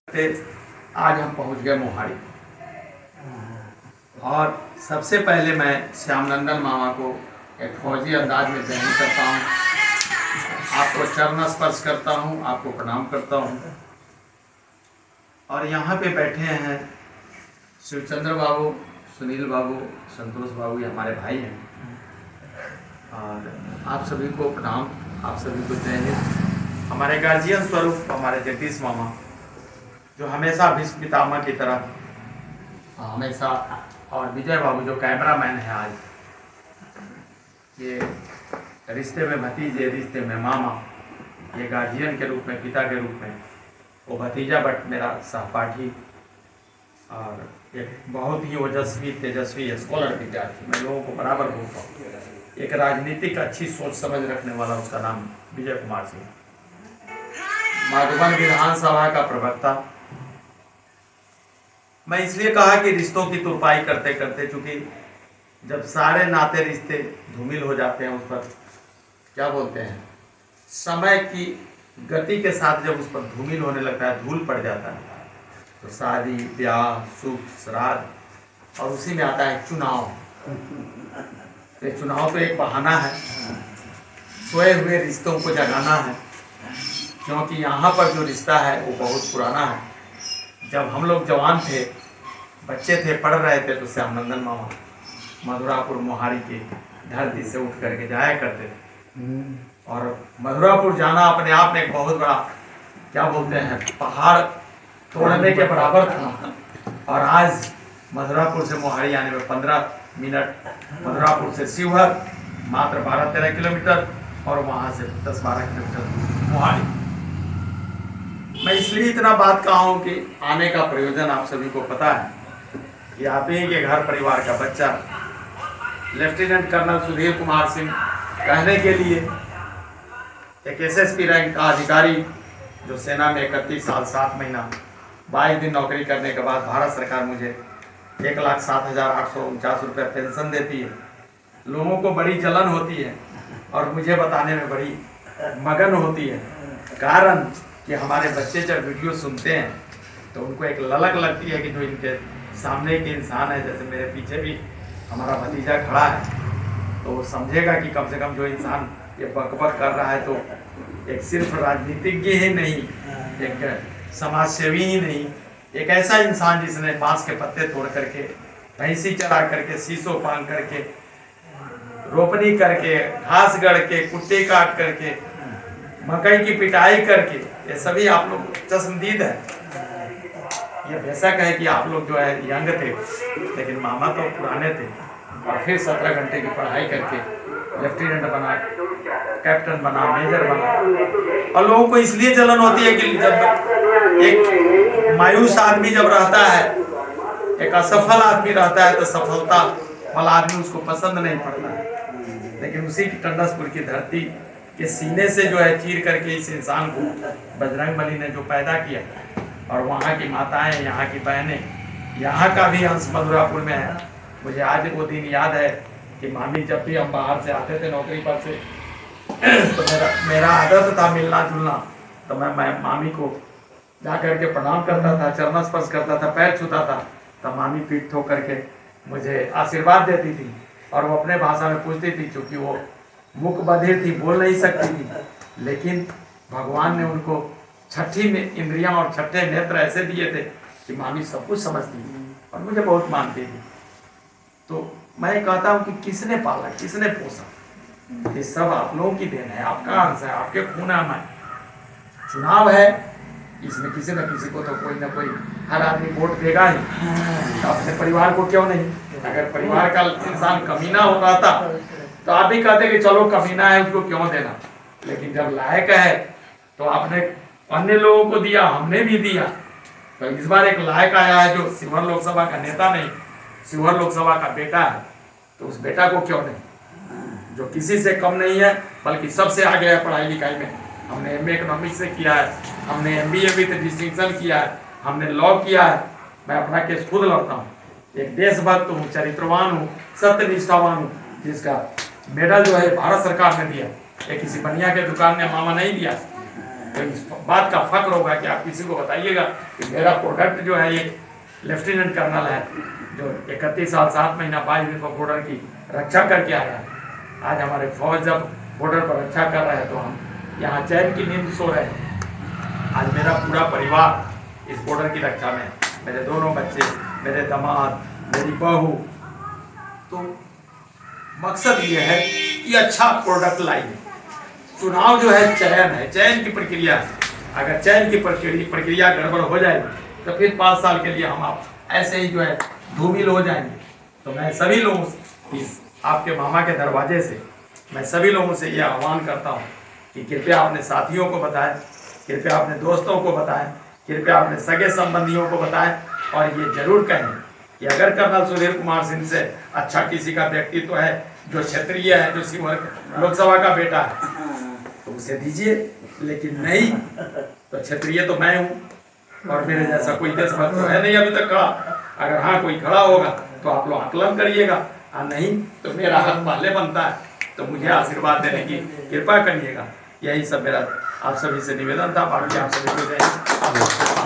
आज हम पहुंच गए मोहाली और सबसे पहले मैं श्यामनंदन मामा को एक फौजी अंदाज में जय करता हूं, आपको चरण स्पर्श करता हूं, आपको प्रणाम करता हूं। और यहाँ पे बैठे हैं शिवचंद्र बाबू, सुनील बाबू, संतोष बाबू, ये हमारे भाई हैं। और आप सभी को प्रणाम, आप सभी को जय हिंद। हमारे गार्जियन स्वरूप हमारे जगदीश मामा जो हमेशा भीष्म पितामह की तरह हमेशा, और विजय बाबू जो कैमरामैन है आज, ये रिश्ते में भतीजे, रिश्ते में मामा, ये गार्जियन के रूप में, पिता के रूप में, वो भतीजा बट मेरा सहपाठी और एक बहुत ही ओजस्वी तेजस्वी स्कॉलर विद्यार्थी। मैं लोगों को बराबर बोलता हूँ, एक राजनीतिक अच्छी सोच समझ रखने वाला, उसका नाम विजय कुमार सिंह, मधुबन विधानसभा का प्रवक्ता। मैं इसलिए कहा कि रिश्तों की तुरपाई करते करते, चूंकि जब सारे नाते रिश्ते धूमिल हो जाते हैं, उस पर क्या बोलते हैं, समय की गति के साथ जब उस पर धूमिल होने लगता है, धूल पड़ जाता है, तो शादी, ब्याह, शुभ, श्राद्ध, और उसी में आता है चुनाव। तो चुनाव तो एक बहाना है, सोए हुए रिश्तों को जगाना है, क्योंकि यहाँ पर जो रिश्ता है वो बहुत पुराना है। जब हम लोग जवान थे, बच्चे थे, पढ़ रहे थे, तो श्यामनंदन मामा मधुरापुर मोहाली की धरती से उठ करके जाया करते थे। और मधुरापुर जाना अपने आप में एक बहुत बड़ा, क्या बोलते हैं, पहाड़ तोड़ने के बराबर था। और आज मधुरापुर से मोहाली आने में 15 मिनट, मधुरापुर से शिवहर मात्र 12-13 किलोमीटर, और वहाँ से 10-12 किलोमीटर मोहाली। मैं इसलिए इतना बात कहा हूँ कि आने का प्रयोजन आप सभी को पता है कि आप ही के घर परिवार का बच्चा लेफ्टिनेंट कर्नल सुधीर कुमार सिंह कहने के लिए, एक SSP रैंक का अधिकारी जो सेना में 31 साल 7 महीना 22 दिन नौकरी करने के बाद भारत सरकार मुझे 1,07,849 रुपये पेंशन देती है। लोगों को बड़ी जलन होती है और मुझे बताने में बड़ी मगन होती है, कारण कि हमारे बच्चे जब वीडियो सुनते हैं तो उनको एक ललक लगती है कि जो इनके सामने के इंसान है, जैसे मेरे पीछे भी हमारा भतीजा खड़ा है, तो वो समझेगा कि कम से कम जो इंसान ये बकबक कर रहा है, तो एक सिर्फ राजनीतिज्ञ ही नहीं, एक समाज सेवी ही नहीं, एक ऐसा इंसान जिसने बांस के पत्ते तोड़ करके, भैंसी चरा करके, शीशो पांग करके, रोपनी करके, घास गढ़ के, कुट्टे काट करके, मकई की पिटाई करके, ये सभी आप लोग चश्मदीद है। ये बेशक है कि आप लोग जो है यंग थे, लेकिन मामा तो पुराने थे, और फिर 17 घंटे की पढ़ाई करके लेफ्टिनेंट बना, कैप्टन बना, मेजर बना। और लोगों को इसलिए जलन होती है कि जब एक मायूस आदमी जब रहता है, एक असफल आदमी रहता है, तो सफलता वाला आदमी उसको पसंद नहीं पड़ता है। लेकिन उसी की टंडसपुर की धरती के सीने से जो है चीर करके इस इंसान को बजरंगबली ने जो पैदा किया, और वहाँ की माताएं, यहाँ की बहनें, यहाँ का भी अंश मधुरापुर में है। मुझे आज वो दिन याद है कि मामी, जब भी हम बाहर से आते थे नौकरी पर से, तो मेरा आदत था मिलना जुलना, तो मैं मामी को जा करके प्रणाम करता था, चरण स्पर्श करता था, पैर छूता था, तब मामी पीठ ठोक करके मुझे आशीर्वाद देती थी। और वो अपने भाषा में पूछती थी, क्योंकि वो मुख बधिर थी, बोल नहीं सकती थी, लेकिन भगवान ने उनको छठी इंद्रियां और छठे नेत्र ऐसे दिए थे कि मामी सब कुछ समझती थी और मुझे बहुत मानती थी। तो मैं कहता हूँ कि किसने पाला, किसने पोसा, ये सब आप लोगों की देन है, आपका अंश है, आपके खून में। चुनाव है, इसमें किसी न किसी को तो कोई ना कोई, हर आदमी वोट देगा ही, तो अपने परिवार को क्यों नहीं। अगर परिवार का इंसान कमीना हो रहा था तो आप भी कहते कि चलो कमीना है, उसको क्यों देना। लेकिन जब लायक है तो आपने अन्य लोगों को दिया, हमने भी दिया। तो इस बार एक लायक आया है जो शिवहर लोकसभा का नेता नहीं, शिवहर लोकसभा का बेटा है, तो उस बेटा को क्यों नहीं, जो किसी से कम नहीं है बल्कि सबसे आगे है पढ़ाई लिखाई में। हमने MA इकोनॉमिक्स से किया है, हमने MBA विद डिस्टिंक्शन किया है, हमने लॉ किया है। मैं अपना केस खुद लड़ता हूँ, एक देशभक्त हूँ, चरित्रवान हूँ, सत्यनिष्ठावान हूँ, जिसका मेडल जो है भारत सरकार ने दिया, ये किसी बनिया के दुकान ने मामा नहीं दिया। तो इस बात का फक्र होगा कि आप किसी को बताइएगा कि मेरा प्रोडक्ट जो है ये लेफ्टिनेंट कर्नल है, जो 31 साल 7 महीना 22 दिन पर बॉर्डर की रक्षा करके आया है। आज हमारे फौज जब बॉर्डर पर रक्षा कर रहे हैं तो हम यहाँ चैन की नींद सो रहे हैं। आज मेरा पूरा परिवार इस बॉर्डर की रक्षा में, मेरे दोनों बच्चे, मेरे दामाद, मेरी बहू। तो मकसद ये है कि अच्छा प्रोडक्ट लाइए। चुनाव जो है चयन की प्रक्रिया है। अगर चयन की प्रक्रिया गड़बड़ हो जाएगी तो फिर 5 साल के लिए हम आप ऐसे ही जो है धूमिल हो जाएंगे। तो मैं सभी लोगों से, इस आपके मामा के दरवाजे से मैं सभी लोगों से ये आह्वान करता हूँ कि कृपया अपने साथियों को बताएं, कृपया अपने दोस्तों को बताएं, कृपया अपने सगे संबंधियों को बताएं और ये जरूर कहें कि अगर कर्नल सुधीर कुमार सिंह से अच्छा किसी का व्यक्तित्व है, जो क्षेत्रीय है, जो शिवहर लोकसभा का बेटा है, तो उसे दीजिए। लेकिन नहीं तो क्षेत्रीय तो मैं हूँ और मेरे जैसा कोई देशभक्त तो है नहीं अभी तक खड़ा। अगर हाँ कोई खड़ा होगा तो आप लोग आकलन करिएगा, और नहीं तो मेरा हक पहले बनता है, तो मुझे आशीर्वाद देने की कृपा करिएगा। यही सब मेरा आप सभी से निवेदन था। बाकी आप सभी को जय हिंद।